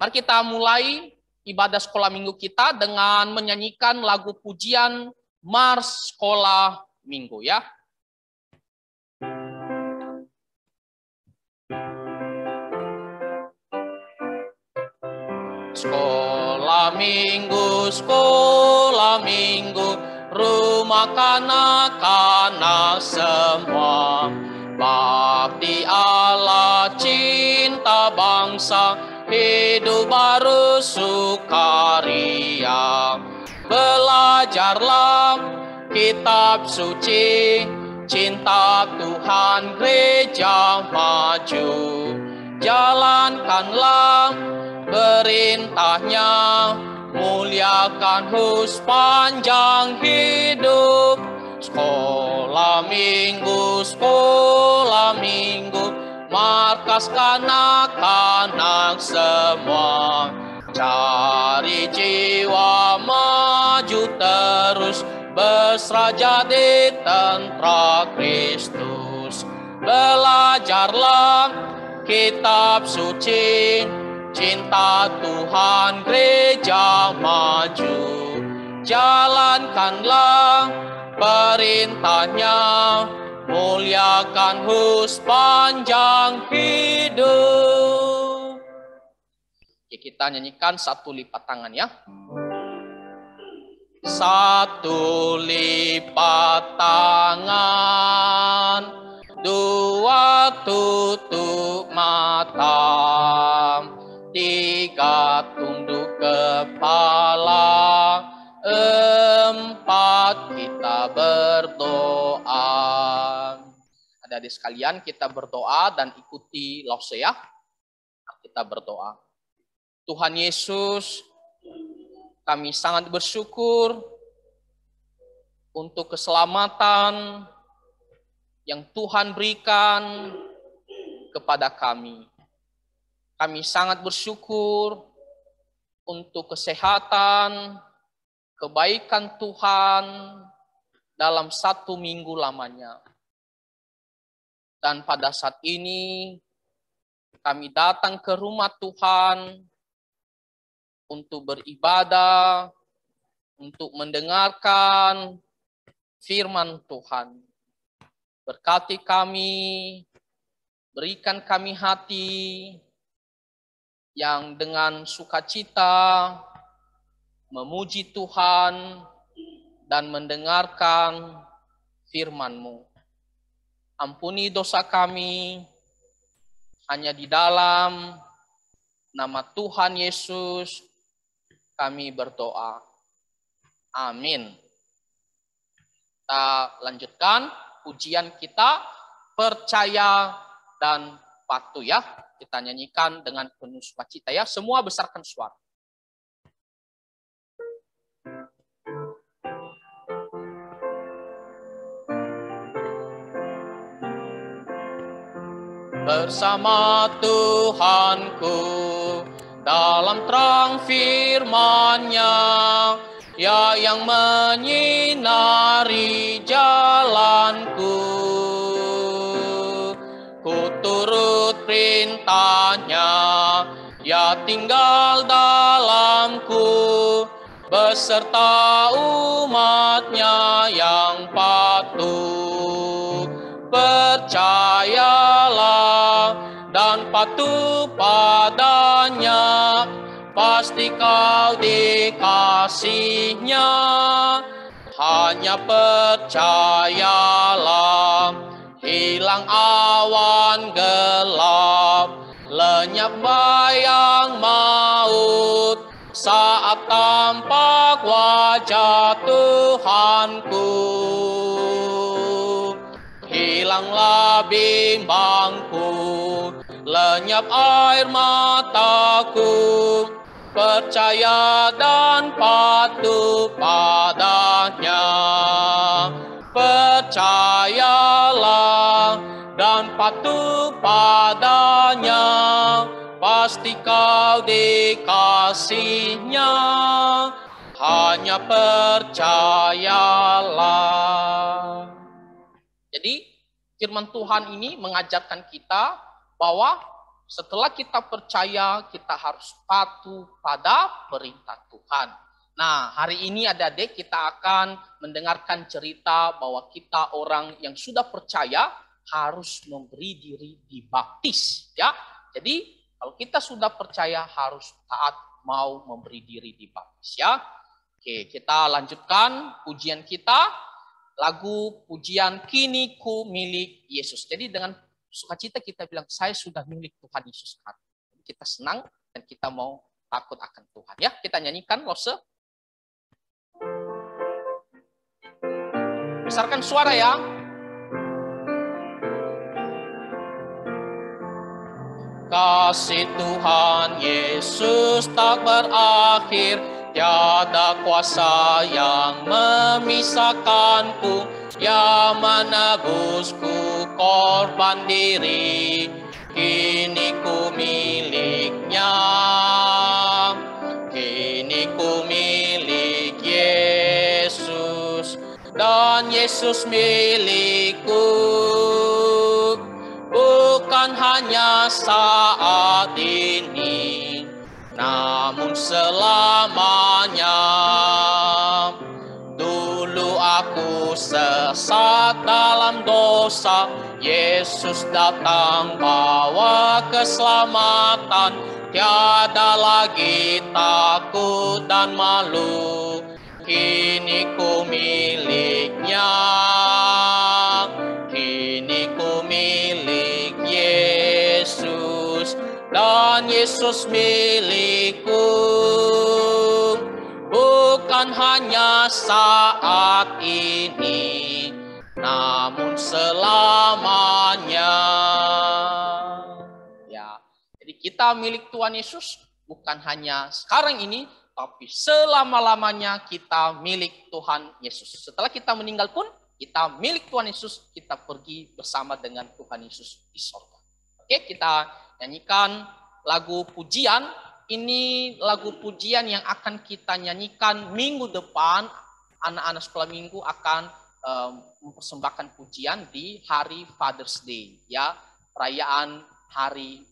Mari kita mulai ibadah sekolah minggu kita dengan menyanyikan lagu pujian Mars Sekolah Minggu ya. Sekolah minggu, rumah kanak-kanak semua. Bakti Allah, cinta bangsa, hidup baru sukaria. Belajarlah kitab suci, cinta Tuhan gereja maju. Jalankanlah perintahnya, muliakan sepanjang hidup. Sekolah minggu, markas kanak-kanak semua. Cari jiwa maju terus, berseraja di tentara Kristus. Belajarlah kitab suci, cinta Tuhan gereja maju. Jalankanlah perintahnya, muliakan sepanjang hidup. Oke, kita nyanyikan satu lipat tangan ya. Satu lipat tangan, dua tutup mata, tiga tunduk kepala, empat kita berdoa. Adik-adik sekalian, kita berdoa dan ikuti lause ya. Kita berdoa. Tuhan Yesus, kami sangat bersyukur untuk keselamatan yang Tuhan berikan kepada kami. Kami sangat bersyukur untuk kesehatan, kebaikan Tuhan dalam 1 minggu lamanya. Dan pada saat ini kami datang ke rumah Tuhan untuk beribadah, untuk mendengarkan firman Tuhan. Berkati kami, berikan kami hati yang dengan sukacita memuji Tuhan dan mendengarkan firman-Mu. Ampuni dosa kami, hanya di dalam nama Tuhan Yesus kami berdoa. Amin. Kita lanjutkan pujian kita, percaya dan patuh ya. Kita nyanyikan dengan penuh sukacita ya. Semua besarkan suara. Bersama Tuhanku dalam terang firman-Nya, ya yang menyinari jalanku. Ku turut perintah-Nya, ya tinggal dalamku, beserta umat-Nya yang patuh. Percayalah dan patuh padanya, pasti kau dikasih-Nya. Hanya percayalah, hilang awan gelap, lenyap bayang maut, saat tampak wajah Tuhanku. Hilanglah bimbangku, lenyap air mataku, percaya dan patuh padanya. Percayalah dan patuh padanya, pasti kau dikasih-Nya. Hanya percayalah. Jadi firman Tuhan ini mengajarkan kita bahwa setelah kita percaya, kita harus patuh pada perintah Tuhan. Nah, hari ini adik-adik kita akan mendengarkan cerita bahwa kita orang yang sudah percaya harus memberi diri dibaptis, ya. Jadi, kalau kita sudah percaya harus taat mau memberi diri dibaptis, ya. Oke, kita lanjutkan pujian kita. Lagu pujian Kini Ku Milik Yesus. Jadi dengan sukacita kita bilang, saya sudah milik Tuhan Yesus. Kita senang dan kita mau takut akan Tuhan. Ya, kita nyanyikan, Lose. Besarkan suara ya. Kasih Tuhan Yesus tak berakhir, tiada kuasa yang memisahkanku, yang menebusku korban diri, kini ku miliknya, kini ku milik Yesus, dan Yesus milikku, bukan hanya saat ini, namun selamanya. Dulu aku sesat dalam dosa, Yesus datang bawa keselamatan, tiada lagi takut dan malu, kini ku miliknya, kini ku milik Yesus, dan Yesus milikku, bukan hanya saat ini, namun selamanya. Ya, jadi kita milik Tuhan Yesus bukan hanya sekarang ini, tapi selama-lamanya kita milik Tuhan Yesus. Setelah kita meninggal pun kita milik Tuhan Yesus, kita pergi bersama dengan Tuhan Yesus di sorga. Oke, kita nyanyikan lagu pujian. Ini lagu pujian yang akan kita nyanyikan minggu depan. Anak-anak sekolah minggu akan mempersembahkan pujian di hari Father's Day, ya, perayaan hari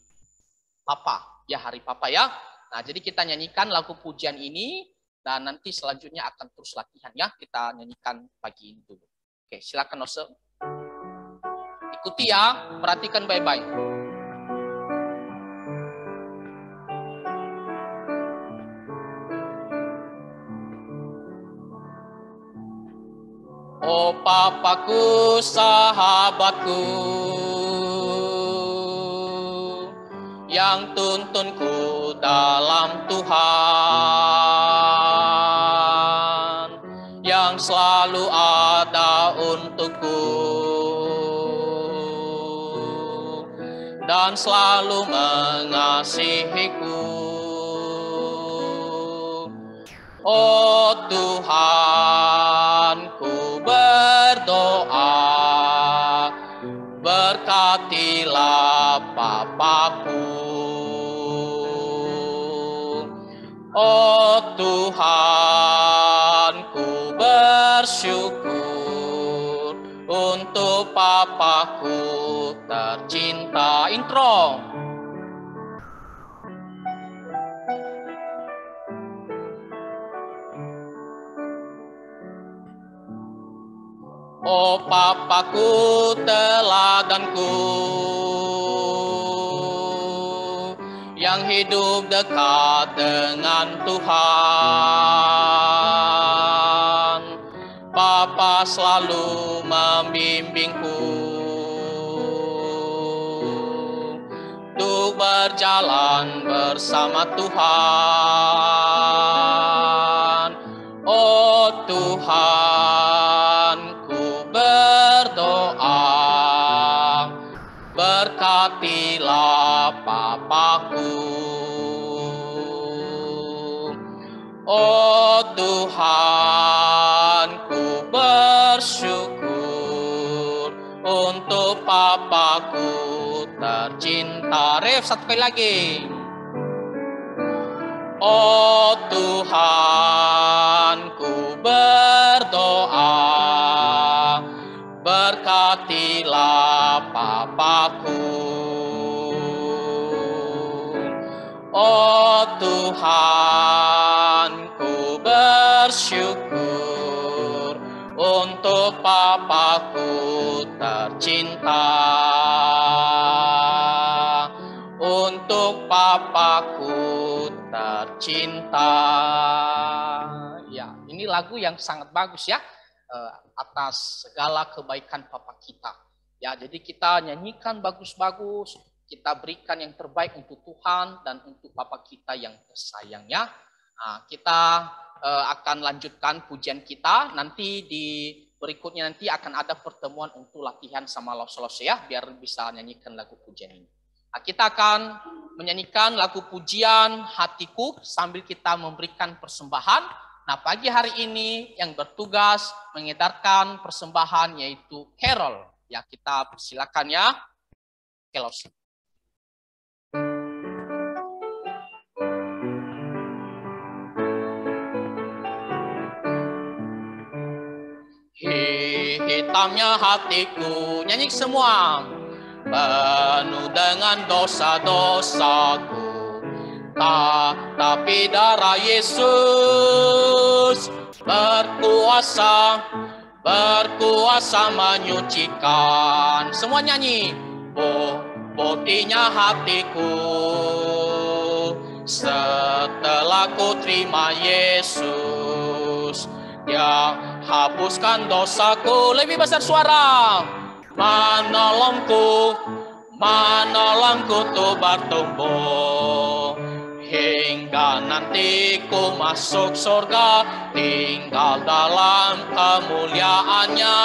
Papa, ya, hari Papa ya. Nah, jadi kita nyanyikan lagu pujian ini dan nanti selanjutnya akan terus latihan ya. Kita nyanyikan pagi ini dulu. Oke, silakan Ose. Ikuti ya, perhatikan baik-baik. Oh Papaku, sahabatku, yang tuntunku dalam Tuhan, yang selalu ada untukku, dan selalu mengasihiku. Oh Tuhan, ku berdoa, berkatilah Papaku. Oh Tuhan, ku bersyukur untuk Papaku tercinta. Intro. Oh Papaku, teladanku, yang hidup dekat dengan Tuhan. Papa selalu membimbingku untuk berjalan bersama Tuhan. Oh Tuhan, ku berdoa, berkatilah Papaku. Oh Tuhan, ku bersyukur untuk Papaku tercinta. Ref, satu kali lagi. Oh Tuhan, ku berdoa, berkatilah Papaku. Tuhan, ku bersyukur untuk Papaku tercinta. Untuk Papaku tercinta. Ya, ini lagu yang sangat bagus ya, atas segala kebaikan Papa kita. Ya, jadi kita nyanyikan bagus-bagus, kita berikan yang terbaik untuk Tuhan dan untuk Papa kita yang tersayang ya. Nah, kita akan lanjutkan pujian kita. Nanti di berikutnya nanti akan ada pertemuan untuk latihan sama los-los ya, biar bisa nyanyikan lagu pujian ini. Nah, kita akan menyanyikan lagu pujian Hatiku sambil kita memberikan persembahan. Nah, pagi hari ini yang bertugas mengedarkan persembahan yaitu Carol. Ya, kita persilakan ya. Kelos. Hitamnya hatiku, nyanyi semua. Penuh dengan dosa-dosaku, tapi darah Yesus berkuasa menyucikan. Semua nyanyi. Putihnya hatiku setelah ku terima Yesus, Dia hapuskan dosaku. Lebih besar suara. Menolongku tuh bertumbuh hingga nanti ku masuk surga, tinggal dalam kemuliaannya.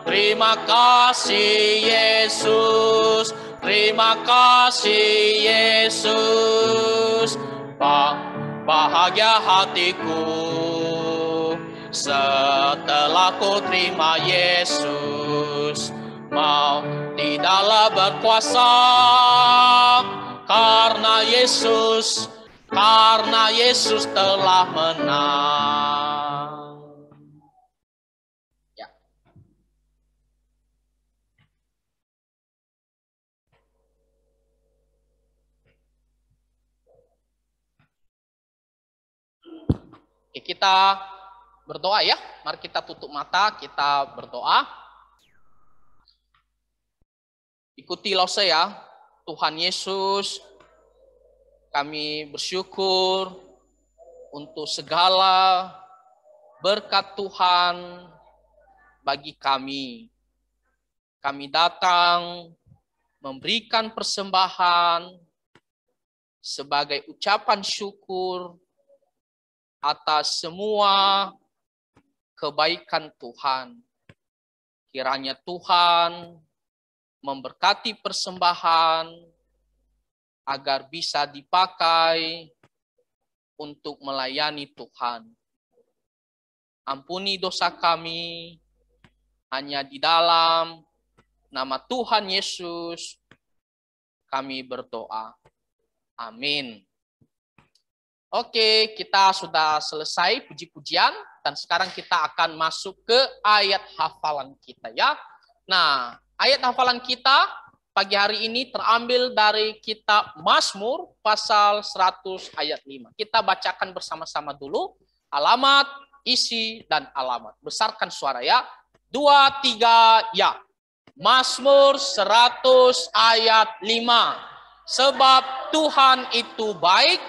Terima kasih Yesus, terima kasih Yesus. Bahagia hatiku setelah ku terima Yesus. Mau tidaklah berkuasa karena Yesus telah menang. Ya. Oke, kita berdoa ya. Mari kita tutup mata, kita berdoa. Ikuti lose ya. Tuhan Yesus, kami bersyukur untuk segala berkat Tuhan bagi kami. Kami datang memberikan persembahan sebagai ucapan syukur atas semua kebaikan Tuhan. Kiranya Tuhan memberkati persembahan agar bisa dipakai untuk melayani Tuhan. Ampuni dosa kami hanya di dalam nama Tuhan Yesus kami berdoa. Amin. Oke, kita sudah selesai puji-pujian dan sekarang kita akan masuk ke ayat hafalan kita ya. Nah, ayat hafalan kita pagi hari ini terambil dari kitab Mazmur pasal 100 ayat 5. Kita bacakan bersama-sama dulu alamat, isi, dan alamat. Besarkan suara ya. 2, 3, ya. Mazmur 100 ayat 5. Sebab Tuhan itu baik,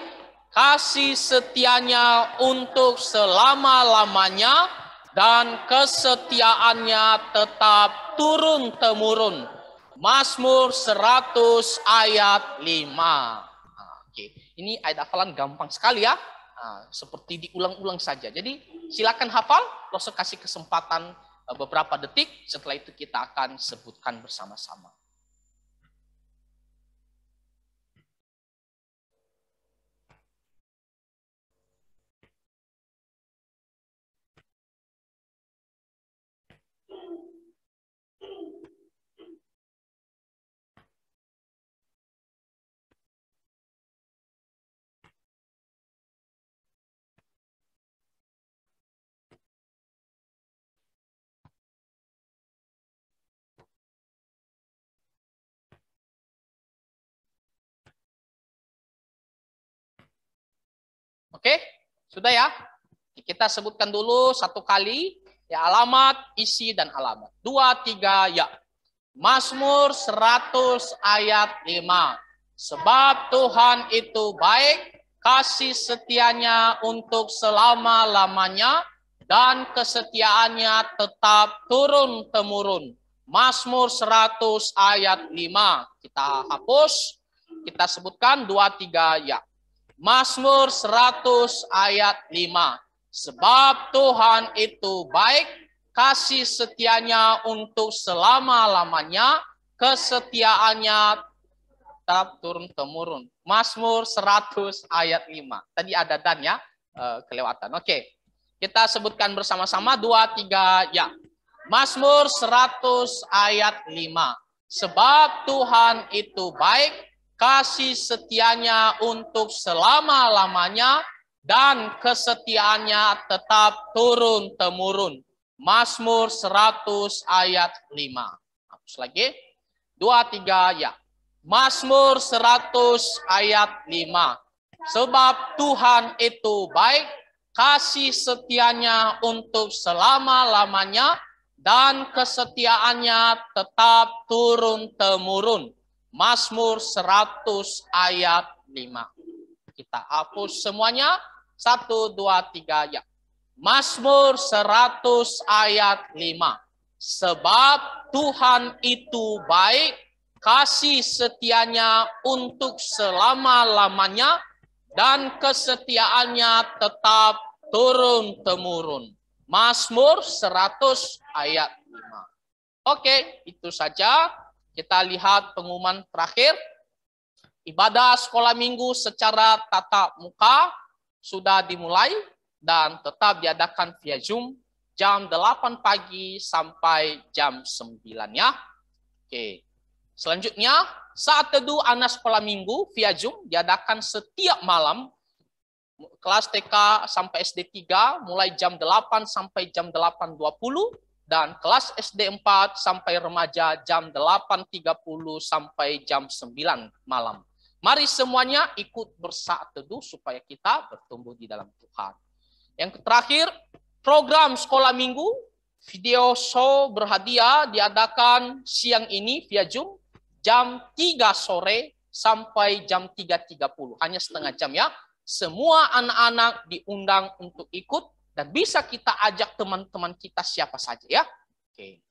kasih setianya untuk selama-lamanya, dan kesetiaannya tetap turun-temurun. Mazmur 100 ayat 5. Oke. Ini ayat hafalan gampang sekali ya. Seperti diulang-ulang saja. Jadi silakan hafal, langsung kasih kesempatan beberapa detik. Setelah itu kita akan sebutkan bersama-sama. Oke, sudah ya. Kita sebutkan dulu satu kali ya, alamat, isi, dan alamat. 2, 3, ya. Mazmur 100 ayat 5. Sebab Tuhan itu baik, kasih setianya untuk selama-lamanya, dan kesetiaannya tetap turun-temurun. Mazmur 100 ayat 5. Kita hapus, kita sebutkan 2, 3, ya. Mazmur 100 ayat 5. Sebab Tuhan itu baik, kasih setianya untuk selama-lamanya, kesetiaannya tetap turun-temurun. Mazmur 100 ayat 5. Tadi ada dan ya, kelewatan. Oke, kita sebutkan bersama-sama 2, 3, ya. Mazmur 100 ayat 5. Sebab Tuhan itu baik, kasih setianya untuk selama-lamanya, dan kesetiaannya tetap turun-temurun. Mazmur 100 ayat 5. Hapus lagi. 2, 3, ya. Mazmur 100 ayat 5. Sebab Tuhan itu baik, kasih setianya untuk selama-lamanya, dan kesetiaannya tetap turun-temurun. Mazmur 100 ayat 5. Kita hapus semuanya. 1, 2, 3, ya. Mazmur 100 ayat 5. Sebab Tuhan itu baik, kasih setianya untuk selama-lamanya, dan kesetiaannya tetap turun-temurun. Mazmur 100 ayat 5. Oke, itu saja. Kita lihat pengumuman terakhir. Ibadah sekolah minggu secara tatap muka sudah dimulai dan tetap diadakan via Zoom jam 8 pagi sampai jam 9 ya. Oke. Selanjutnya, saat teduh anak sekolah minggu via Zoom diadakan setiap malam kelas TK sampai SD 3 mulai jam 8 sampai jam 8.20 dan kelas SD 4 sampai remaja jam 8.30 sampai jam 9 malam. Mari semuanya ikut bersaat teduh supaya kita bertumbuh di dalam Tuhan. Yang terakhir, program sekolah minggu, video show berhadiah diadakan siang ini via Zoom, jam 3 sore sampai jam 3.30. Hanya setengah jam ya. Semua anak-anak diundang untuk ikut dan bisa kita ajak teman-teman kita siapa saja ya. Oke.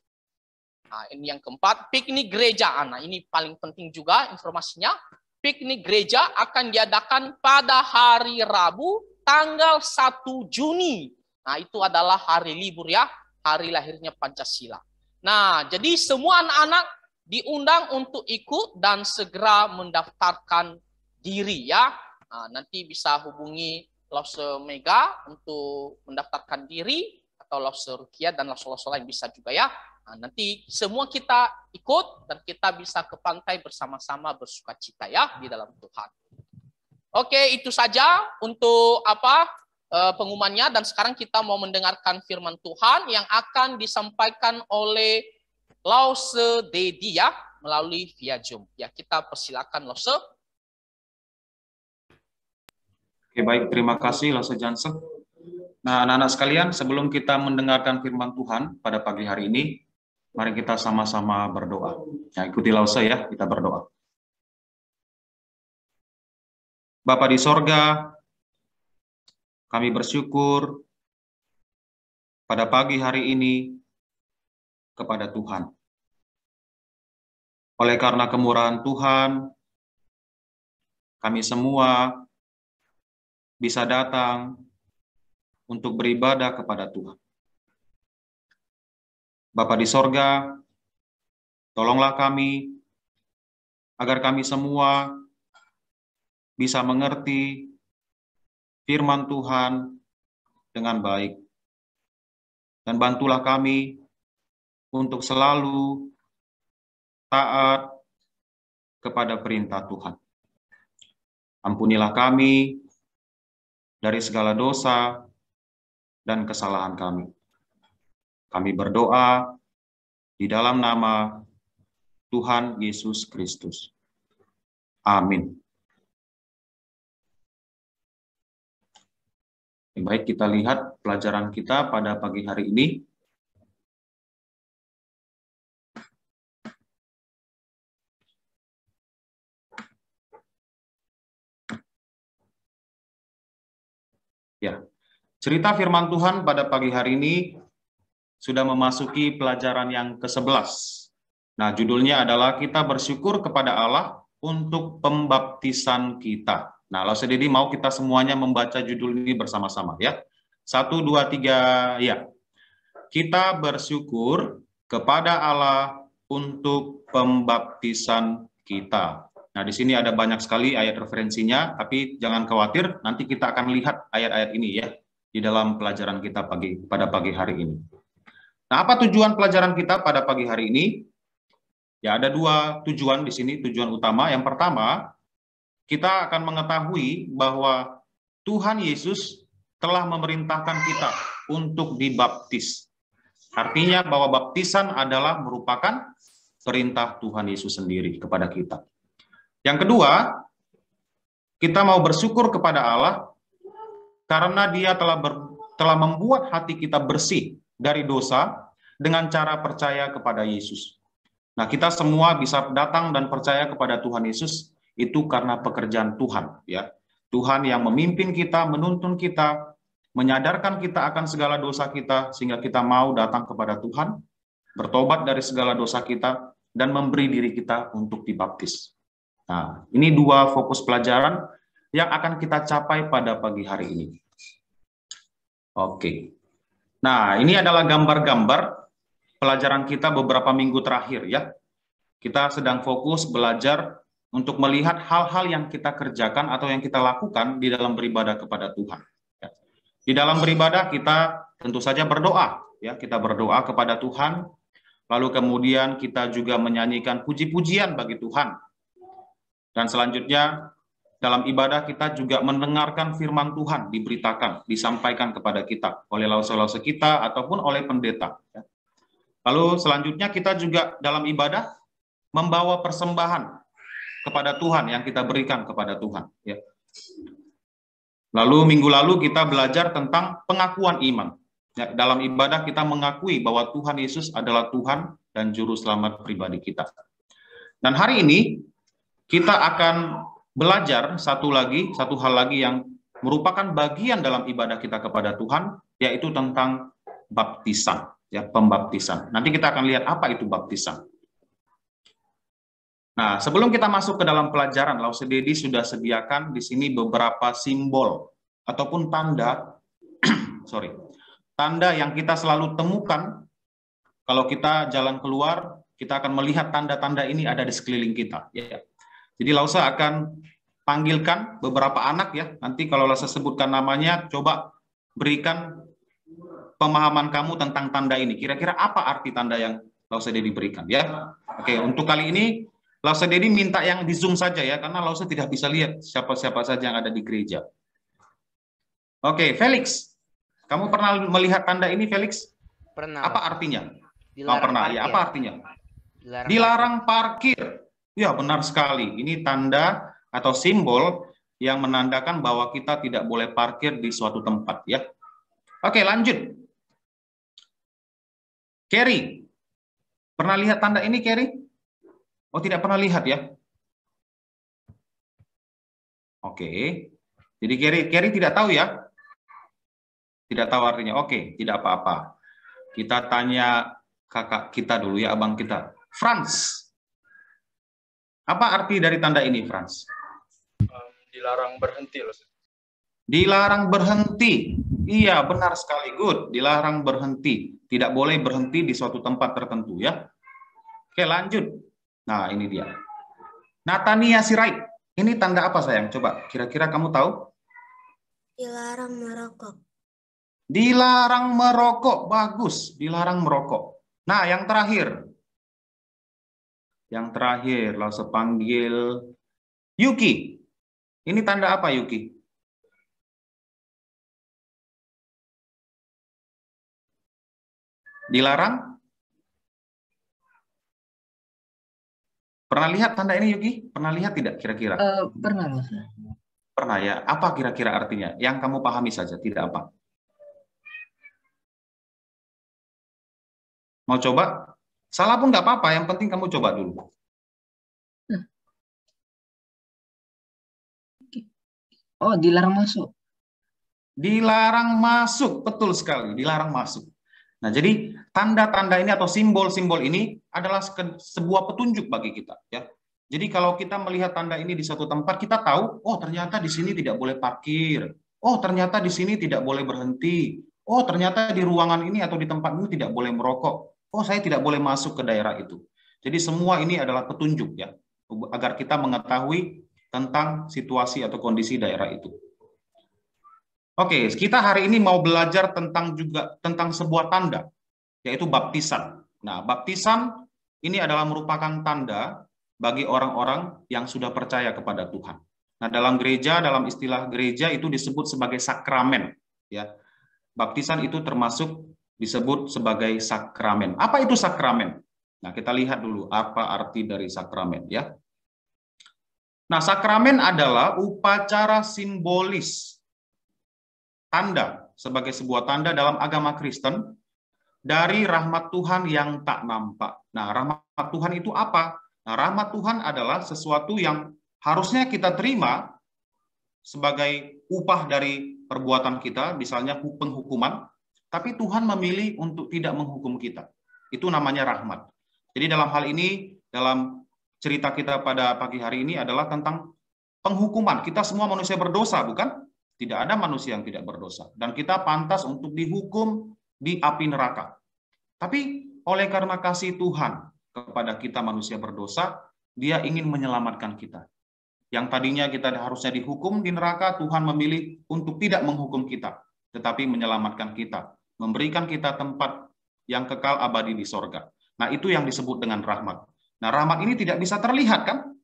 Nah, ini yang keempat, piknik gereja anak. Ini paling penting juga informasinya. Piknik gereja akan diadakan pada hari Rabu tanggal 1 Juni. Nah, itu adalah hari libur ya, hari lahirnya Pancasila. Nah, jadi semua anak-anak diundang untuk ikut dan segera mendaftarkan diri ya. Nah, nanti bisa hubungi Lause Mega untuk mendaftarkan diri atau Lause Rukia dan Lause lain bisa juga ya. Nah, nanti semua kita ikut dan kita bisa ke pantai bersama-sama bersuka cita ya di dalam Tuhan. Oke, itu saja untuk pengumumannya dan sekarang kita mau mendengarkan firman Tuhan yang akan disampaikan oleh Lause Dedi ya melalui via Zoom. Ya, kita persilakan Lause. Oke, baik, terima kasih Lause Jansen. Nah, anak-anak sekalian, sebelum kita mendengarkan firman Tuhan pada pagi hari ini, mari kita sama-sama berdoa. Ya, ikuti Lause ya, kita berdoa. Bapa di sorga, kami bersyukur pada pagi hari ini kepada Tuhan. Oleh karena kemurahan Tuhan, kami semua bisa datang untuk beribadah kepada Tuhan. Bapa di sorga, tolonglah kami agar kami semua bisa mengerti firman Tuhan dengan baik. Dan bantulah kami untuk selalu taat kepada perintah Tuhan. Ampunilah kami dari segala dosa dan kesalahan kami. Kami berdoa di dalam nama Tuhan Yesus Kristus. Amin. Baik, kita lihat pelajaran kita pada pagi hari ini. Ya, cerita firman Tuhan pada pagi hari ini sudah memasuki pelajaran yang ke-11. Nah, judulnya adalah kita bersyukur kepada Allah untuk pembaptisan kita. Nah, lalu Dedi mau kita semuanya membaca judul ini bersama-sama ya. 1, 2, 3, ya. Kita bersyukur kepada Allah untuk pembaptisan kita. Nah, di sini ada banyak sekali ayat referensinya, tapi jangan khawatir, nanti kita akan lihat ayat-ayat ini ya di dalam pelajaran kita pada pagi hari ini. Nah, apa tujuan pelajaran kita pada pagi hari ini? Ya, ada dua tujuan di sini, tujuan utama. Yang pertama, kita akan mengetahui bahwa Tuhan Yesus telah memerintahkan kita untuk dibaptis. Artinya bahwa baptisan adalah merupakan perintah Tuhan Yesus sendiri kepada kita. Yang kedua, kita mau bersyukur kepada Allah karena Dia telah membuat hati kita bersih dari dosa dengan cara percaya kepada Yesus. Nah, kita semua bisa datang dan percaya kepada Tuhan Yesus itu karena pekerjaan Tuhan, ya. Tuhan yang memimpin kita, menuntun kita, menyadarkan kita akan segala dosa kita sehingga kita mau datang kepada Tuhan, bertobat dari segala dosa kita dan memberi diri kita untuk dibaptis. Nah, ini dua fokus pelajaran yang akan kita capai pada pagi hari ini. Oke. Nah, ini adalah gambar-gambar pelajaran kita beberapa minggu terakhir ya. Kita sedang fokus belajar untuk melihat hal-hal yang kita kerjakan atau yang kita lakukan di dalam beribadah kepada Tuhan. Di dalam beribadah kita tentu saja berdoa ya, kita berdoa kepada Tuhan. Lalu kemudian kita juga menyanyikan puji-pujian bagi Tuhan. Dan selanjutnya dalam ibadah kita juga mendengarkan firman Tuhan diberitakan, disampaikan kepada kita oleh lause-lause kita ataupun oleh pendeta. Lalu selanjutnya kita juga dalam ibadah membawa persembahan kepada Tuhan yang kita berikan kepada Tuhan. Ya. Lalu minggu lalu kita belajar tentang pengakuan iman. Ya, dalam ibadah kita mengakui bahwa Tuhan Yesus adalah Tuhan dan Juru Selamat pribadi kita. Dan hari ini kita akan belajar satu hal lagi yang merupakan bagian dalam ibadah kita kepada Tuhan, yaitu tentang baptisan, ya, pembaptisan. Nanti kita akan lihat apa itu baptisan. Nah, sebelum kita masuk ke dalam pelajaran, Lause Dedi sudah sediakan di sini beberapa simbol ataupun tanda, tanda yang kita selalu temukan kalau kita jalan keluar, kita akan melihat tanda-tanda ini ada di sekeliling kita. Ya. Jadi Lause akan panggilkan beberapa anak ya. Nanti kalau Lause sebutkan namanya, coba berikan pemahaman kamu tentang tanda ini. Kira-kira apa arti tanda yang Lause Dedi berikan ya? Oke, untuk kali ini Lause Dedi minta yang di Zoom saja ya, karena Lause tidak bisa lihat siapa-siapa saja yang ada di gereja. Oke, Felix, kamu pernah melihat tanda ini, Felix? Pernah. Apa artinya? Dilarang ya, apa artinya? Dilarang parkir. Ya, benar sekali. Ini tanda atau simbol yang menandakan bahwa kita tidak boleh parkir di suatu tempat ya. Oke, lanjut. Kerry, pernah lihat tanda ini, Kerry? Oh, tidak pernah lihat ya? Oke. Jadi Kerry tidak tahu ya? Tidak tahu artinya. Oke, tidak apa-apa. Kita tanya kakak kita dulu ya, abang kita. Franz. Apa arti dari tanda ini, Franz? Dilarang berhenti loh. Dilarang berhenti. Iya, benar sekali. Good. Dilarang berhenti. Tidak boleh berhenti di suatu tempat tertentu ya. Oke, lanjut. Nah, ini dia. Natania Sirait. Ini tanda apa, sayang? Coba, kira-kira kamu tahu? Dilarang merokok. Dilarang merokok. Bagus, dilarang merokok. Nah, yang terakhir. Yang terakhir, langsung panggil Yuki. Ini tanda apa, Yuki? Dilarang? Pernah lihat tanda ini, Yuki? Pernah lihat tidak kira-kira? Pernah, Mas. Pernah ya? Apa kira-kira artinya? Yang kamu pahami saja, tidak apa. Mau coba? Salah pun nggak apa-apa, yang penting kamu coba dulu. Oh, dilarang masuk. Dilarang masuk, betul sekali, dilarang masuk. Nah, jadi tanda-tanda ini atau simbol-simbol ini adalah sebuah petunjuk bagi kita, ya. Jadi kalau kita melihat tanda ini di satu tempat, kita tahu, oh ternyata di sini tidak boleh parkir. Oh ternyata di sini tidak boleh berhenti. Oh ternyata di ruangan ini atau di tempat ini tidak boleh merokok. Oh saya tidak boleh masuk ke daerah itu. Jadi semua ini adalah petunjuk ya, agar kita mengetahui tentang situasi atau kondisi daerah itu. Oke, kita hari ini mau belajar tentang sebuah tanda, yaitu baptisan. Nah, baptisan ini adalah merupakan tanda bagi orang-orang yang sudah percaya kepada Tuhan. Nah, dalam gereja, dalam istilah gereja itu disebut sebagai sakramen. Ya, baptisan itu termasuk disebut sebagai sakramen. Apa itu sakramen? Nah, kita lihat dulu apa arti dari sakramen. Ya. Nah, sakramen adalah upacara simbolis, tanda sebagai sebuah tanda dalam agama Kristen dari rahmat Tuhan yang tak nampak. Nah, rahmat Tuhan itu apa? Nah, rahmat Tuhan adalah sesuatu yang harusnya kita terima sebagai upah dari perbuatan kita, misalnya penghukuman, tapi Tuhan memilih untuk tidak menghukum kita. Itu namanya rahmat. Jadi dalam hal ini, dalam cerita kita pada pagi hari ini adalah tentang penghukuman. Kita semua manusia berdosa, bukan? Tidak ada manusia yang tidak berdosa. Dan kita pantas untuk dihukum di api neraka. Tapi oleh karena kasih Tuhan kepada kita manusia berdosa, dia ingin menyelamatkan kita. Yang tadinya kita harusnya dihukum di neraka, Tuhan memilih untuk tidak menghukum kita, tetapi menyelamatkan kita, memberikan kita tempat yang kekal abadi di sorga. Nah, itu yang disebut dengan rahmat. Nah, rahmat ini tidak bisa terlihat, kan?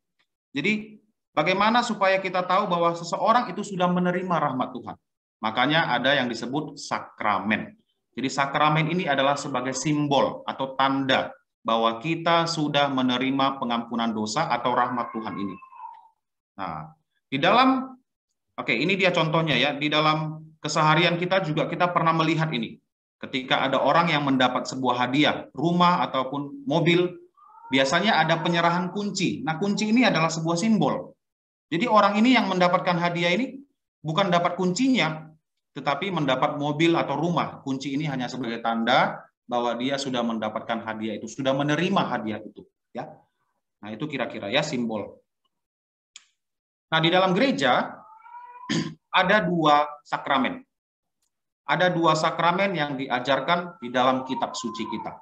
Jadi, bagaimana supaya kita tahu bahwa seseorang itu sudah menerima rahmat Tuhan? Makanya ada yang disebut sakramen. Jadi, sakramen ini adalah sebagai simbol atau tanda bahwa kita sudah menerima pengampunan dosa atau rahmat Tuhan ini. Nah, di dalam, ini dia contohnya ya, di dalam keseharian kita juga kita pernah melihat ini. Ketika ada orang yang mendapat sebuah hadiah, rumah ataupun mobil, biasanya ada penyerahan kunci. Nah, kunci ini adalah sebuah simbol. Jadi orang ini yang mendapatkan hadiah ini bukan dapat kuncinya, tetapi mendapat mobil atau rumah. Kunci ini hanya sebagai tanda bahwa dia sudah mendapatkan hadiah itu, sudah menerima hadiah itu, ya. Nah, itu kira-kira ya simbol. Nah, di dalam gereja ada dua sakramen. Ada dua sakramen yang diajarkan di dalam kitab suci kita.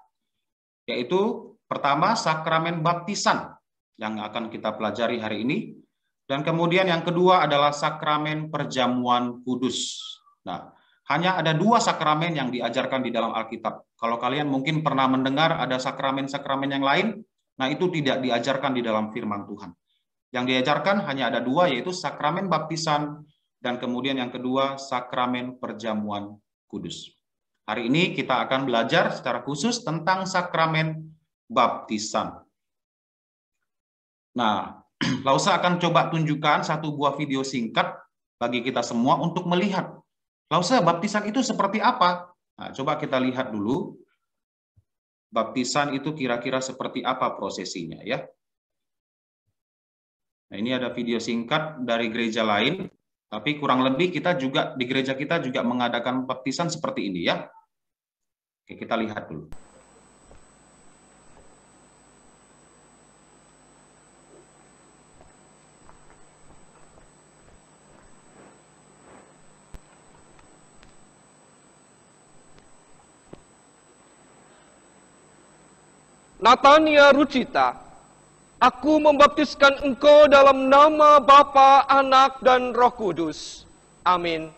Yaitu pertama sakramen baptisan yang akan kita pelajari hari ini, dan kemudian yang kedua adalah sakramen perjamuan kudus. Nah, hanya ada dua sakramen yang diajarkan di dalam Alkitab. Kalau kalian mungkin pernah mendengar ada sakramen-sakramen yang lain, nah itu tidak diajarkan di dalam firman Tuhan. Yang diajarkan hanya ada dua, yaitu sakramen baptisan, dan kemudian yang kedua sakramen perjamuan kudus. Hari ini kita akan belajar secara khusus tentang sakramen baptisan. Nah, Lausa akan coba tunjukkan satu buah video singkat bagi kita semua untuk melihat, Lausa, baptisan itu seperti apa? Nah, coba kita lihat dulu. Baptisan itu kira-kira seperti apa prosesinya ya. Nah, ini ada video singkat dari gereja lain, tapi kurang lebih kita juga di gereja kita juga mengadakan baptisan seperti ini ya. Oke, kita lihat dulu. Natania Rucita, aku membaptiskan engkau dalam nama Bapa, Anak, dan Roh Kudus. Amin.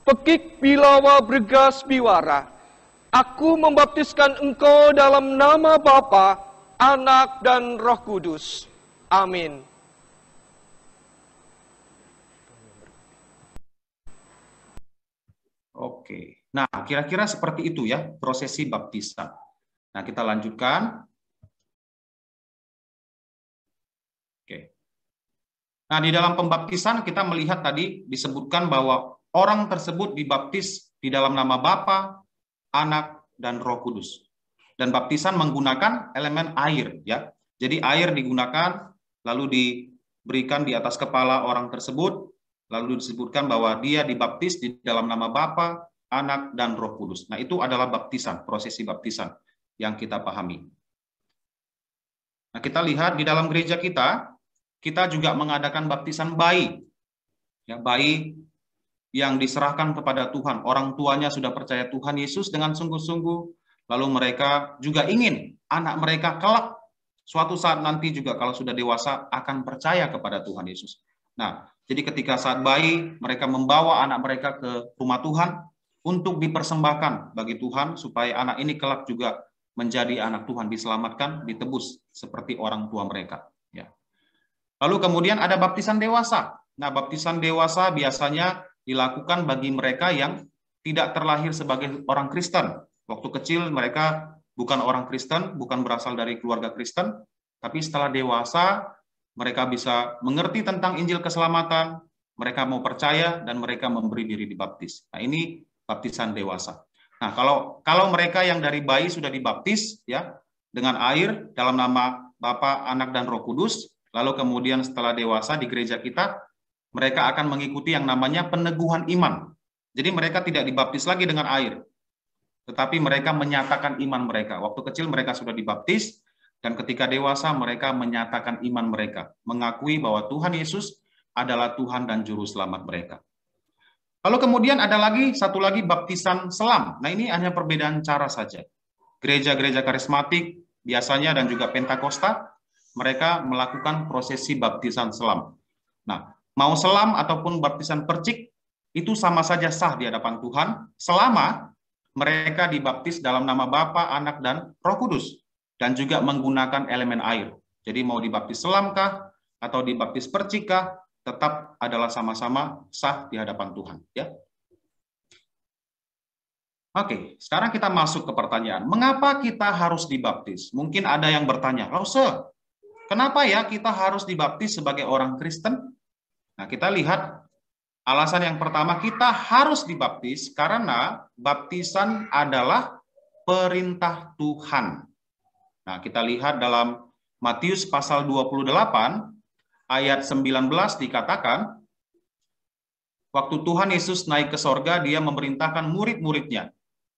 Pekik Bilawa Bergas Biwara, aku membaptiskan engkau dalam nama Bapa, Anak, dan Roh Kudus. Amin. Oke. Nah, kira-kira seperti itu ya prosesi baptisan. Nah, kita lanjutkan. Oke. Nah, di dalam pembaptisan kita melihat tadi disebutkan bahwa orang tersebut dibaptis di dalam nama Bapa, Anak, dan Roh Kudus. Dan baptisan menggunakan elemen air, ya. Jadi air digunakan, lalu diberikan di atas kepala orang tersebut, lalu disebutkan bahwa dia dibaptis di dalam nama Bapa, Anak, dan Roh Kudus. Nah, itu adalah baptisan, prosesi baptisan yang kita pahami. Nah, kita lihat di dalam gereja kita juga mengadakan baptisan bayi. Ya, bayi yang diserahkan kepada Tuhan. Orang tuanya sudah percaya Tuhan Yesus dengan sungguh-sungguh, lalu mereka juga ingin anak mereka kelak suatu saat nanti juga kalau sudah dewasa akan percaya kepada Tuhan Yesus. Nah, jadi ketika saat bayi mereka membawa anak mereka ke rumah Tuhan untuk dipersembahkan bagi Tuhan supaya anak ini kelak juga menjadi anak Tuhan, diselamatkan, ditebus seperti orang tua mereka. Ya. Lalu kemudian ada baptisan dewasa. Nah, baptisan dewasa biasanya dilakukan bagi mereka yang tidak terlahir sebagai orang Kristen. Waktu kecil mereka bukan orang Kristen, bukan berasal dari keluarga Kristen, tapi setelah dewasa mereka bisa mengerti tentang Injil keselamatan, mereka mau percaya dan mereka memberi diri dibaptis. Nah, ini baptisan dewasa. Nah, kalau mereka yang dari bayi sudah dibaptis ya dengan air dalam nama Bapa, Anak, dan Roh Kudus, lalu kemudian setelah dewasa di gereja kita mereka akan mengikuti yang namanya peneguhan iman. Jadi mereka tidak dibaptis lagi dengan air, tetapi mereka menyatakan iman mereka. Waktu kecil mereka sudah dibaptis, dan ketika dewasa mereka menyatakan iman mereka, mengakui bahwa Tuhan Yesus adalah Tuhan dan Juru Selamat mereka. Lalu kemudian ada satu lagi baptisan selam. Nah, ini hanya perbedaan cara saja. Gereja-gereja karismatik biasanya dan juga Pentakosta, mereka melakukan prosesi baptisan selam. Nah, mau selam ataupun baptisan percik, itu sama saja sah di hadapan Tuhan, selama mereka dibaptis dalam nama Bapa, Anak, dan Roh Kudus, dan juga menggunakan elemen air. Jadi mau dibaptis selamkah, atau dibaptis percikkah, tetap adalah sama-sama sah di hadapan Tuhan. Ya. Oke, sekarang kita masuk ke pertanyaan. Mengapa kita harus dibaptis? Mungkin ada yang bertanya, Lause, kenapa ya kita harus dibaptis sebagai orang Kristen? Nah, kita lihat alasan yang pertama, kita harus dibaptis karena baptisan adalah perintah Tuhan. Nah, kita lihat dalam Matius pasal 28 ayat 19 dikatakan, waktu Tuhan Yesus naik ke sorga, dia memerintahkan murid-muridnya,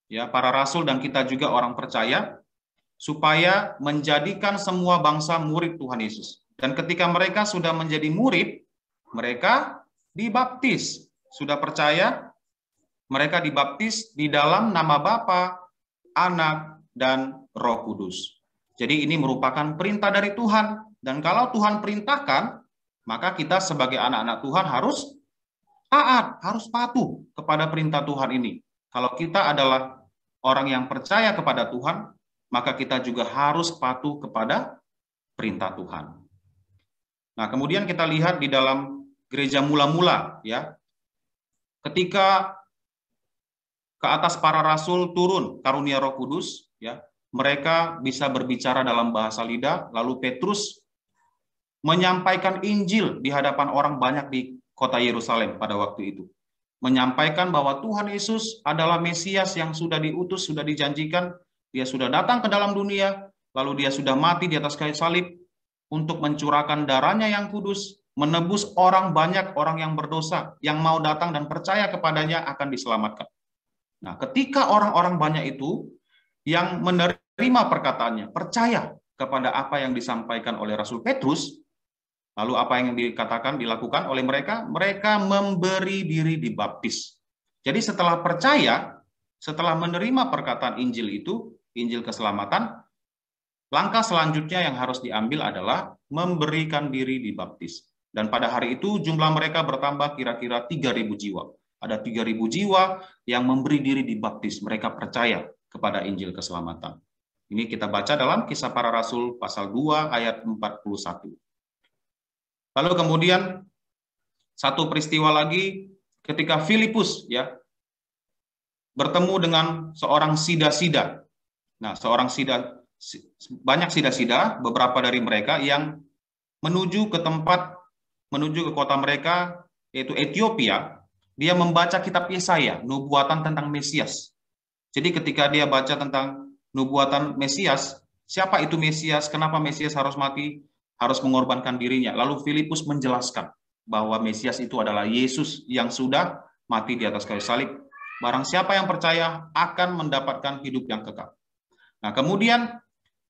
ya, para rasul dan kita juga orang percaya, supaya menjadikan semua bangsa murid Tuhan Yesus. Dan ketika mereka sudah menjadi murid, mereka dibaptis. Sudah percaya, mereka dibaptis di dalam nama Bapa, Anak, dan Roh Kudus. Jadi ini merupakan perintah dari Tuhan. Dan kalau Tuhan perintahkan, maka kita sebagai anak-anak Tuhan harus taat, harus patuh kepada perintah Tuhan ini. Kalau kita adalah orang yang percaya kepada Tuhan, maka kita juga harus patuh kepada perintah Tuhan. Nah, kemudian kita lihat di dalam gereja mula-mula, ya, ketika ke atas para rasul turun karunia Roh Kudus, ya, mereka bisa berbicara dalam bahasa lidah, lalu Petrus menyampaikan Injil di hadapan orang banyak di kota Yerusalem pada waktu itu. Menyampaikan bahwa Tuhan Yesus adalah Mesias yang sudah diutus, sudah dijanjikan, dia sudah datang ke dalam dunia, lalu dia sudah mati di atas kayu salib untuk mencurahkan darahnya yang kudus, menebus orang banyak, orang yang berdosa, yang mau datang dan percaya kepadanya akan diselamatkan. Nah, ketika orang-orang banyak itu yang menerima perkataannya, percaya kepada apa yang disampaikan oleh Rasul Petrus, lalu apa yang dikatakan, dilakukan oleh mereka? Mereka memberi diri dibaptis. Jadi setelah percaya, setelah menerima perkataan Injil itu, Injil keselamatan, langkah selanjutnya yang harus diambil adalah memberikan diri dibaptis. Dan pada hari itu jumlah mereka bertambah kira-kira 3.000 jiwa. Ada 3.000 jiwa yang memberi diri dibaptis. Mereka percaya kepada Injil keselamatan. Ini kita baca dalam Kisah Para Rasul pasal 2 ayat 41. Lalu kemudian satu peristiwa lagi ketika Filipus ya bertemu dengan seorang sida-sida. Nah, banyak sida-sida, beberapa dari mereka yang menuju ke kota mereka, yaitu Ethiopia. Dia membaca kitab Yesaya, nubuatan tentang Mesias. Jadi ketika dia baca tentang nubuatan Mesias, siapa itu Mesias, kenapa Mesias harus mati, harus mengorbankan dirinya. Lalu Filipus menjelaskan bahwa Mesias itu adalah Yesus yang sudah mati di atas kayu salib. Barang siapa yang percaya akan mendapatkan hidup yang kekal. Nah, kemudian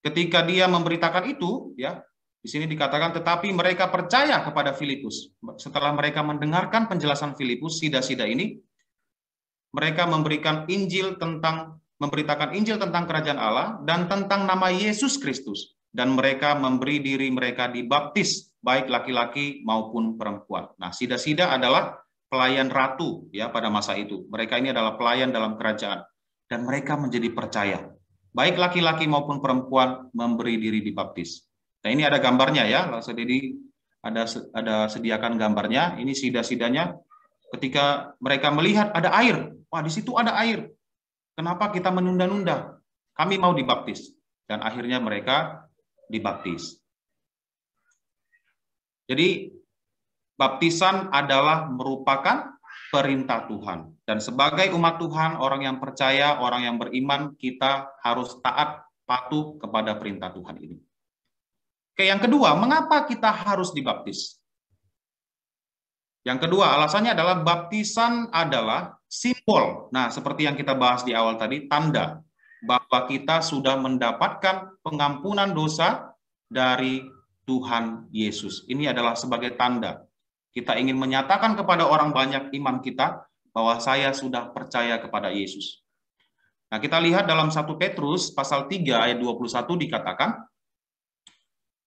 ketika dia memberitakan itu, ya, di sini dikatakan, tetapi mereka percaya kepada Filipus. Setelah mereka mendengarkan penjelasan Filipus, sida-sida ini, mereka memberitakan Injil tentang kerajaan Allah dan tentang nama Yesus Kristus. Dan mereka memberi diri mereka dibaptis, baik laki-laki maupun perempuan. Nah, sida-sida adalah pelayan ratu ya pada masa itu. Mereka ini adalah pelayan dalam kerajaan. Dan mereka menjadi percaya. Baik laki-laki maupun perempuan memberi diri dibaptis. Nah, ini ada gambarnya ya, jadi ada sediakan gambarnya. Ini sida-sidanya ketika mereka melihat ada air. Wah, di situ ada air. Kenapa kita menunda-nunda? Kami mau dibaptis. Dan akhirnya mereka dibaptis. Jadi baptisan adalah merupakan perintah Tuhan. Dan sebagai umat Tuhan, orang yang percaya, orang yang beriman, kita harus taat, patuh kepada perintah Tuhan ini. Oke, yang kedua, mengapa kita harus dibaptis? Yang kedua, alasannya adalah baptisan adalah simbol. Nah, seperti yang kita bahas di awal tadi, tanda bahwa kita sudah mendapatkan pengampunan dosa dari Tuhan Yesus. Ini adalah sebagai tanda. Kita ingin menyatakan kepada orang banyak iman kita bahwa saya sudah percaya kepada Yesus. Nah, kita lihat dalam 1 Petrus pasal 3 ayat 21 dikatakan,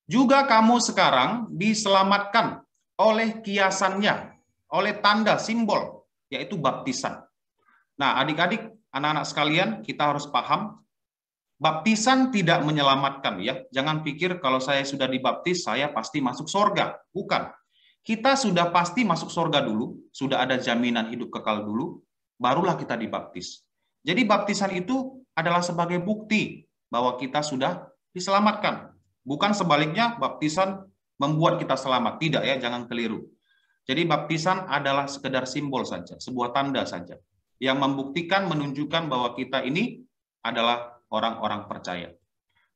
juga kamu sekarang diselamatkan oleh kiasannya, oleh tanda simbol, yaitu baptisan. Nah, adik-adik, anak-anak sekalian, kita harus paham, baptisan tidak menyelamatkan ya. Jangan pikir kalau saya sudah dibaptis, saya pasti masuk surga. Bukan. Kita sudah pasti masuk surga dulu, sudah ada jaminan hidup kekal dulu, barulah kita dibaptis. Jadi baptisan itu adalah sebagai bukti bahwa kita sudah diselamatkan. Bukan sebaliknya, baptisan membuat kita selamat. Tidak ya, jangan keliru. Jadi baptisan adalah sekedar simbol saja, sebuah tanda saja, yang membuktikan, menunjukkan bahwa kita ini adalah orang-orang percaya.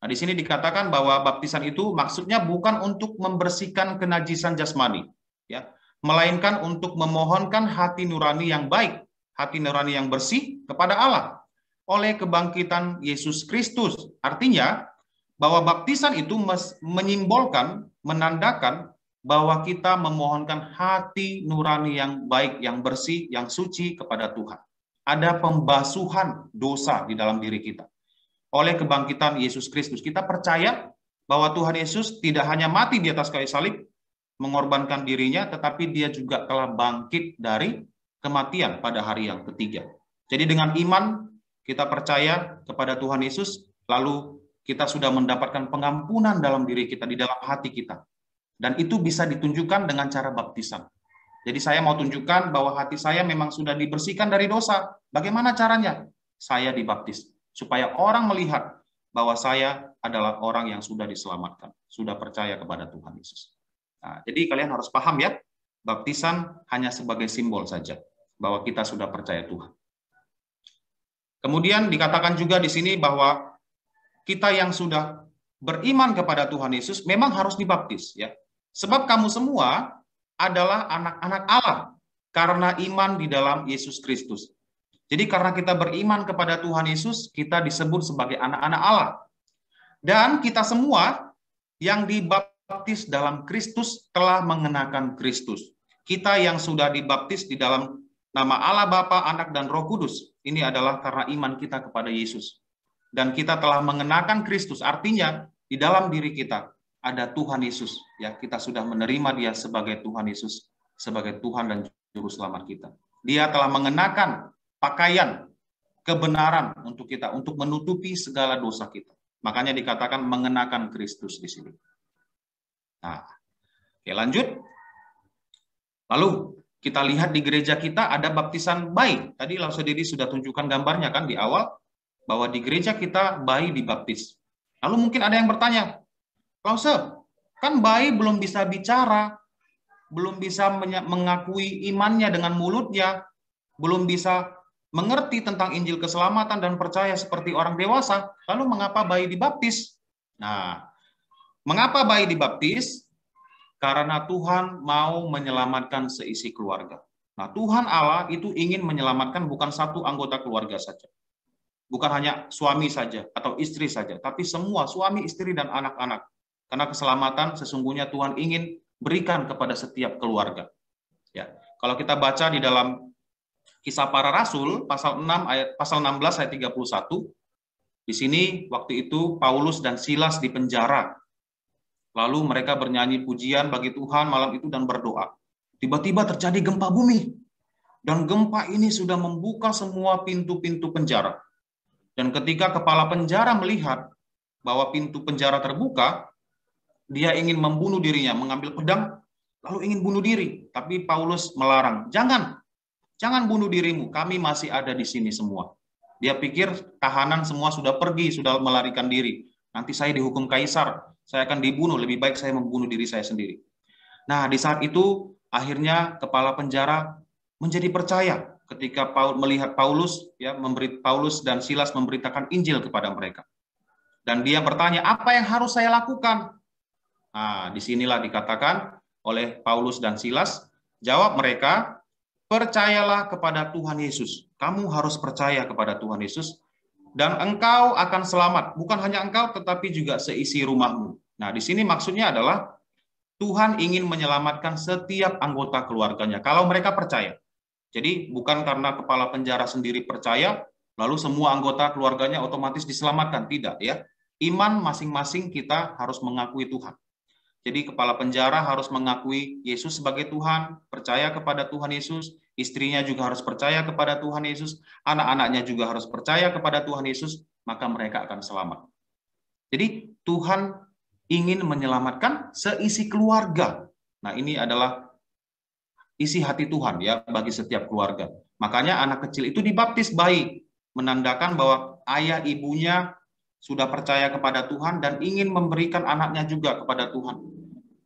Nah, di sini dikatakan bahwa baptisan itu maksudnya bukan untuk membersihkan kenajisan jasmani, ya, melainkan untuk memohonkan hati nurani yang baik, hati nurani yang bersih kepada Allah oleh kebangkitan Yesus Kristus. Artinya, bahwa baptisan itu menyimbolkan, menandakan bahwa kita memohonkan hati nurani yang baik, yang bersih, yang suci kepada Tuhan. Ada pembasuhan dosa di dalam diri kita. Oleh kebangkitan Yesus Kristus, kita percaya bahwa Tuhan Yesus tidak hanya mati di atas kayu salib, mengorbankan dirinya, tetapi dia juga telah bangkit dari kematian pada hari yang ketiga. Jadi dengan iman, kita percaya kepada Tuhan Yesus, lalu kita sudah mendapatkan pengampunan dalam diri kita, di dalam hati kita. Dan itu bisa ditunjukkan dengan cara baptisan. Jadi saya mau tunjukkan bahwa hati saya memang sudah dibersihkan dari dosa. Bagaimana caranya? Saya dibaptis. Supaya orang melihat bahwa saya adalah orang yang sudah diselamatkan. Sudah percaya kepada Tuhan Yesus. Nah, jadi kalian harus paham ya, baptisan hanya sebagai simbol saja. Bahwa kita sudah percaya Tuhan. Kemudian dikatakan juga di sini bahwa kita yang sudah beriman kepada Tuhan Yesus memang harus dibaptis ya. Sebab kamu semua adalah anak-anak Allah karena iman di dalam Yesus Kristus. Jadi karena kita beriman kepada Tuhan Yesus, kita disebut sebagai anak-anak Allah. Dan kita semua yang dibaptis dalam Kristus telah mengenakan Kristus. Kita yang sudah dibaptis di dalam nama Allah Bapa, Anak dan Roh Kudus, ini adalah karena iman kita kepada Yesus. Dan kita telah mengenakan Kristus, artinya di dalam diri kita ada Tuhan Yesus. Ya, kita sudah menerima Dia sebagai Tuhan Yesus, sebagai Tuhan dan Juru Selamat kita. Dia telah mengenakan pakaian kebenaran untuk kita, untuk menutupi segala dosa kita. Makanya dikatakan mengenakan Kristus di sini. Nah, oke, lanjut. Lalu kita lihat di gereja kita ada baptisan bayi. Tadi Lause Dedi sudah tunjukkan gambarnya kan di awal, bahwa di gereja kita bayi dibaptis. Lalu mungkin ada yang bertanya, Lause, kan bayi belum bisa bicara, belum bisa mengakui imannya dengan mulutnya, belum bisa mengerti tentang Injil keselamatan dan percaya seperti orang dewasa. Lalu mengapa bayi dibaptis? Nah, mengapa bayi dibaptis? Karena Tuhan mau menyelamatkan seisi keluarga. Nah, Tuhan Allah itu ingin menyelamatkan bukan satu anggota keluarga saja. Bukan hanya suami saja atau istri saja, tapi semua suami, istri, dan anak-anak. Karena keselamatan sesungguhnya Tuhan ingin berikan kepada setiap keluarga. Ya, kalau kita baca di dalam Kisah Para Rasul pasal 16 ayat 31, di sini waktu itu Paulus dan Silas di penjara. Lalu mereka bernyanyi pujian bagi Tuhan malam itu dan berdoa. Tiba-tiba terjadi gempa bumi. Dan gempa ini sudah membuka semua pintu-pintu penjara. Dan ketika kepala penjara melihat bahwa pintu penjara terbuka, dia ingin membunuh dirinya, mengambil pedang, lalu ingin bunuh diri. Tapi Paulus melarang, jangan bunuh dirimu, kami masih ada di sini semua. Dia pikir tahanan semua sudah pergi, sudah melarikan diri. Nanti saya dihukum kaisar, saya akan dibunuh, lebih baik saya membunuh diri saya sendiri. Nah, di saat itu akhirnya kepala penjara menjadi percaya ketika melihat Paulus dan Silas memberitakan Injil kepada mereka. Dan dia bertanya, apa yang harus saya lakukan? Nah, disinilah dikatakan oleh Paulus dan Silas, jawab mereka, percayalah kepada Tuhan Yesus. Kamu harus percaya kepada Tuhan Yesus, dan engkau akan selamat. Bukan hanya engkau, tetapi juga seisi rumahmu. Nah, di sini maksudnya adalah Tuhan ingin menyelamatkan setiap anggota keluarganya, kalau mereka percaya. Jadi bukan karena kepala penjara sendiri percaya, lalu semua anggota keluarganya otomatis diselamatkan. Tidak ya. Iman masing-masing kita harus mengakui Tuhan. Jadi kepala penjara harus mengakui Yesus sebagai Tuhan, percaya kepada Tuhan Yesus, istrinya juga harus percaya kepada Tuhan Yesus, anak-anaknya juga harus percaya kepada Tuhan Yesus, maka mereka akan selamat. Jadi Tuhan ingin menyelamatkan seisi keluarga. Nah, ini adalah isi hati Tuhan ya bagi setiap keluarga. Makanya anak kecil itu dibaptis bayi, menandakan bahwa ayah ibunya sudah percaya kepada Tuhan dan ingin memberikan anaknya juga kepada Tuhan.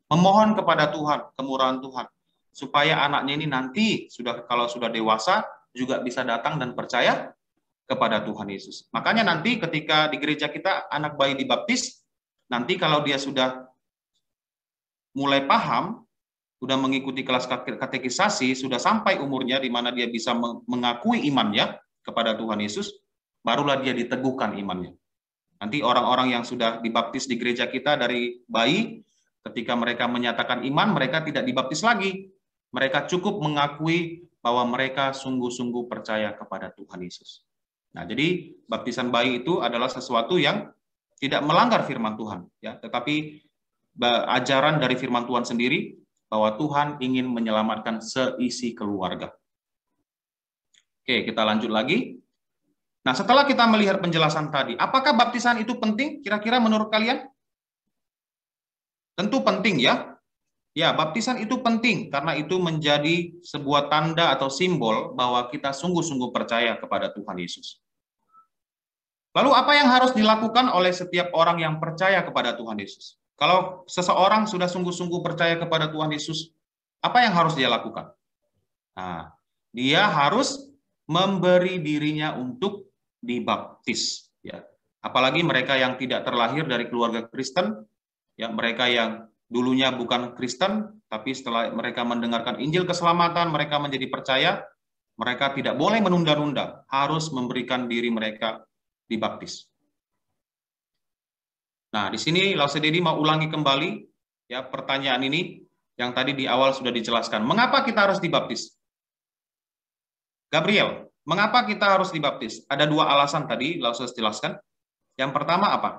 Memohon kepada Tuhan, kemurahan Tuhan, supaya anaknya ini nanti kalau sudah dewasa juga bisa datang dan percaya kepada Tuhan Yesus. Makanya nanti ketika di gereja kita anak bayi dibaptis, nanti kalau dia sudah mulai paham, sudah mengikuti kelas katekisasi, sudah sampai umurnya di mana dia bisa mengakui imannya kepada Tuhan Yesus, barulah dia diteguhkan imannya. Nanti orang-orang yang sudah dibaptis di gereja kita dari bayi, ketika mereka menyatakan iman, mereka tidak dibaptis lagi. Mereka cukup mengakui bahwa mereka sungguh-sungguh percaya kepada Tuhan Yesus. Nah, jadi baptisan bayi itu adalah sesuatu yang tidak melanggar firman Tuhan, ya, tetapi ajaran dari firman Tuhan sendiri bahwa Tuhan ingin menyelamatkan seisi keluarga. Oke, kita lanjut lagi. Nah, setelah kita melihat penjelasan tadi, apakah baptisan itu penting? Kira-kira menurut kalian? Tentu penting ya. Ya, baptisan itu penting karena itu menjadi sebuah tanda atau simbol bahwa kita sungguh-sungguh percaya kepada Tuhan Yesus. Lalu apa yang harus dilakukan oleh setiap orang yang percaya kepada Tuhan Yesus? Kalau seseorang sudah sungguh-sungguh percaya kepada Tuhan Yesus, apa yang harus dia lakukan? Nah, dia harus memberi dirinya untuk dibaptis. Ya. Apalagi mereka yang tidak terlahir dari keluarga Kristen, ya, mereka yang dulunya bukan Kristen, tapi setelah mereka mendengarkan Injil keselamatan, mereka menjadi percaya, mereka tidak boleh menunda-nunda, harus memberikan diri mereka dibaptis. Nah, di sini Lause Dedi mau ulangi kembali ya pertanyaan ini yang tadi di awal sudah dijelaskan. Mengapa kita harus dibaptis? Gabriel, mengapa kita harus dibaptis? Ada dua alasan tadi Lause jelaskan. Yang pertama apa?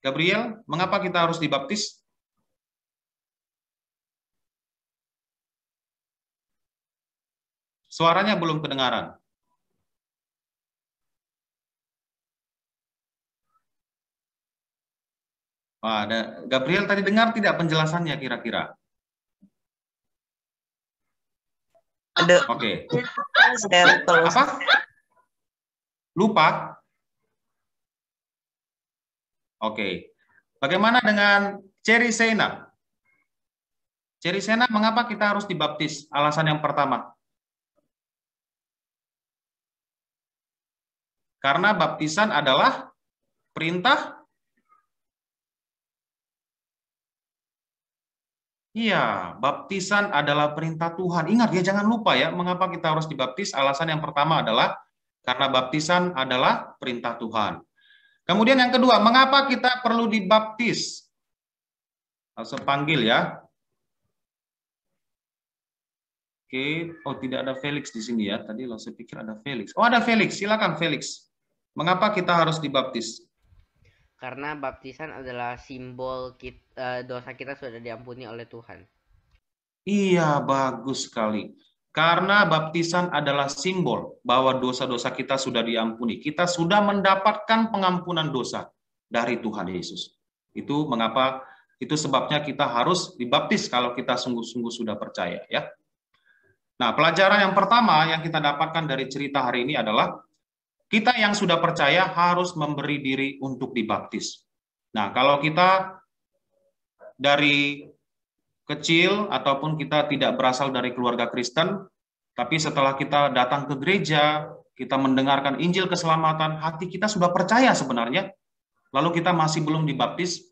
Gabriel, mengapa kita harus dibaptis? Suaranya belum kedengaran. Wah, Gabriel tadi dengar tidak penjelasannya kira-kira? Ada. Oke. Saya lupa. Apa? Lupa? Oke. Bagaimana dengan Cherry Sena? Cherry Sena, mengapa kita harus dibaptis? Alasan yang pertama. Karena baptisan adalah perintah. Iya, baptisan adalah perintah Tuhan. Ingat ya, jangan lupa ya, mengapa kita harus dibaptis? Alasan yang pertama adalah karena baptisan adalah perintah Tuhan. Kemudian yang kedua, mengapa kita perlu dibaptis? Langsung panggil ya. Oke, oh tidak ada Felix di sini ya. Tadi saya pikir ada Felix. Oh, ada Felix. Silakan Felix. Mengapa kita harus dibaptis? Karena baptisan adalah simbol dosa kita sudah diampuni oleh Tuhan. Iya, bagus sekali. Karena baptisan adalah simbol bahwa dosa-dosa kita sudah diampuni. Kita sudah mendapatkan pengampunan dosa dari Tuhan Yesus. Itu mengapa, itu sebabnya kita harus dibaptis kalau kita sungguh-sungguh sudah percaya ya. Nah, pelajaran yang pertama yang kita dapatkan dari cerita hari ini adalah kita yang sudah percaya harus memberi diri untuk dibaptis. Nah, kalau kita dari kecil ataupun kita tidak berasal dari keluarga Kristen, tapi setelah kita datang ke gereja, kita mendengarkan Injil keselamatan, hati kita sudah percaya sebenarnya, lalu kita masih belum dibaptis,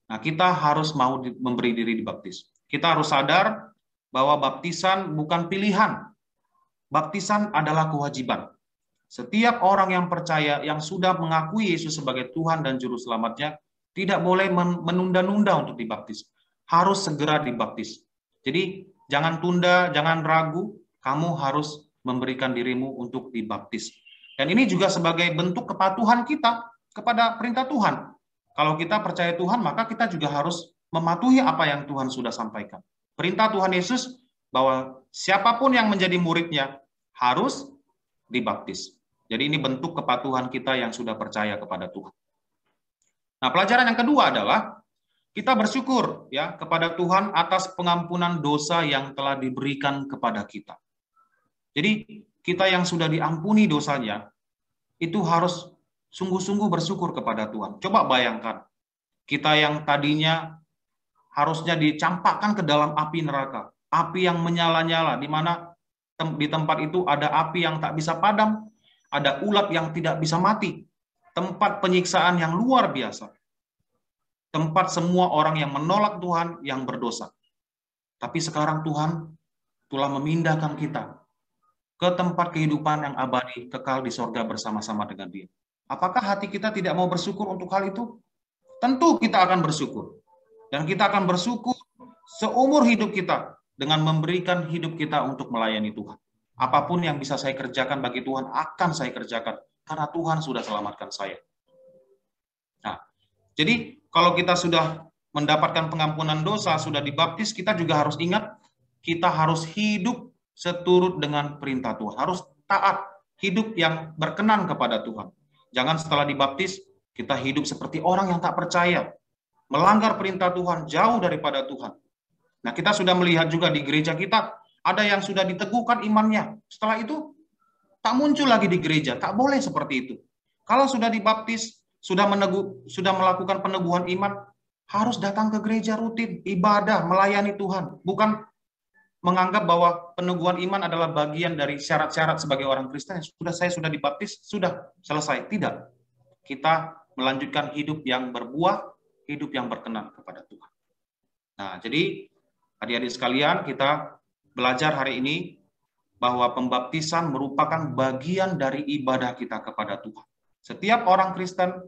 nah kita harus mau memberi diri dibaptis. Kita harus sadar bahwa baptisan bukan pilihan, baptisan adalah kewajiban. Setiap orang yang percaya, yang sudah mengakui Yesus sebagai Tuhan dan Juru Selamatnya, tidak boleh menunda-nunda untuk dibaptis. Harus segera dibaptis. Jadi, jangan tunda, jangan ragu, kamu harus memberikan dirimu untuk dibaptis. Dan ini juga sebagai bentuk kepatuhan kita kepada perintah Tuhan. Kalau kita percaya Tuhan, maka kita juga harus mematuhi apa yang Tuhan sudah sampaikan. Perintah Tuhan Yesus bahwa siapapun yang menjadi muridnya harus dibaptis. Jadi ini bentuk kepatuhan kita yang sudah percaya kepada Tuhan. Nah, pelajaran yang kedua adalah kita bersyukur ya kepada Tuhan atas pengampunan dosa yang telah diberikan kepada kita. Jadi kita yang sudah diampuni dosanya itu harus sungguh-sungguh bersyukur kepada Tuhan. Coba bayangkan, kita yang tadinya harusnya dicampakkan ke dalam api neraka, api yang menyala-nyala, di mana di tempat itu ada api yang tak bisa padam, ada ulat yang tidak bisa mati, tempat penyiksaan yang luar biasa, tempat semua orang yang menolak Tuhan yang berdosa. Tapi sekarang Tuhan telah memindahkan kita ke tempat kehidupan yang abadi, kekal di sorga bersama-sama dengan Dia. Apakah hati kita tidak mau bersyukur untuk hal itu? Tentu kita akan bersyukur. Dan kita akan bersyukur seumur hidup kita dengan memberikan hidup kita untuk melayani Tuhan. Apapun yang bisa saya kerjakan bagi Tuhan, akan saya kerjakan. Karena Tuhan sudah selamatkan saya. Nah, jadi kalau kita sudah mendapatkan pengampunan dosa, sudah dibaptis, kita juga harus ingat, kita harus hidup seturut dengan perintah Tuhan. Harus taat, hidup yang berkenan kepada Tuhan. Jangan setelah dibaptis, kita hidup seperti orang yang tak percaya. Melanggar perintah Tuhan, jauh daripada Tuhan. Nah, kita sudah melihat juga di gereja kita, ada yang sudah diteguhkan imannya. Setelah itu, tak muncul lagi di gereja. Tak boleh seperti itu. Kalau sudah dibaptis, sudah melakukan peneguhan iman, harus datang ke gereja rutin, ibadah, melayani Tuhan. Bukan menganggap bahwa peneguhan iman adalah bagian dari syarat-syarat sebagai orang Kristen. Saya sudah dibaptis, sudah selesai. Tidak. Kita melanjutkan hidup yang berbuah, hidup yang berkenan kepada Tuhan. Nah, jadi adik-adik sekalian, kita belajar hari ini bahwa pembaptisan merupakan bagian dari ibadah kita kepada Tuhan. Setiap orang Kristen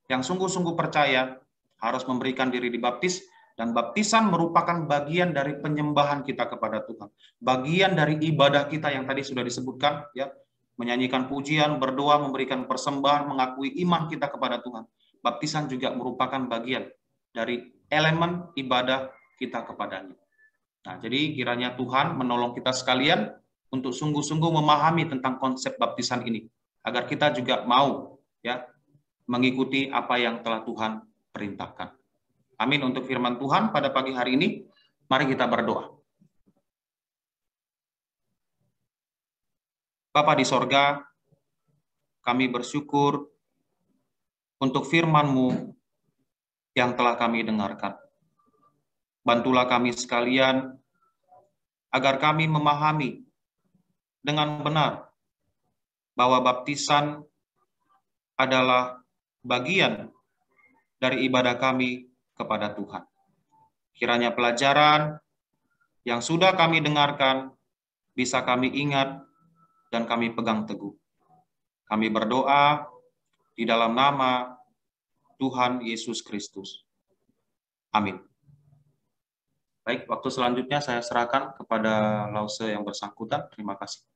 yang sungguh-sungguh percaya harus memberikan diri dibaptis, dan baptisan merupakan bagian dari penyembahan kita kepada Tuhan. Bagian dari ibadah kita yang tadi sudah disebutkan, ya, menyanyikan pujian, berdoa, memberikan persembahan, mengakui iman kita kepada Tuhan. Baptisan juga merupakan bagian dari elemen ibadah kita kepadanya. Nah, jadi kiranya Tuhan menolong kita sekalian untuk sungguh-sungguh memahami tentang konsep baptisan ini, agar kita juga mau ya mengikuti apa yang telah Tuhan perintahkan. Amin untuk firman Tuhan pada pagi hari ini. Mari kita berdoa. Bapa di sorga, kami bersyukur untuk firman-Mu yang telah kami dengarkan. Bantulah kami sekalian agar kami memahami dengan benar bahwa baptisan adalah bagian dari ibadah kami kepada Tuhan. Kiranya pelajaran yang sudah kami dengarkan bisa kami ingat dan kami pegang teguh. Kami berdoa di dalam nama Tuhan Yesus Kristus. Amin. Baik, waktu selanjutnya saya serahkan kepada Lause yang bersangkutan. Terima kasih.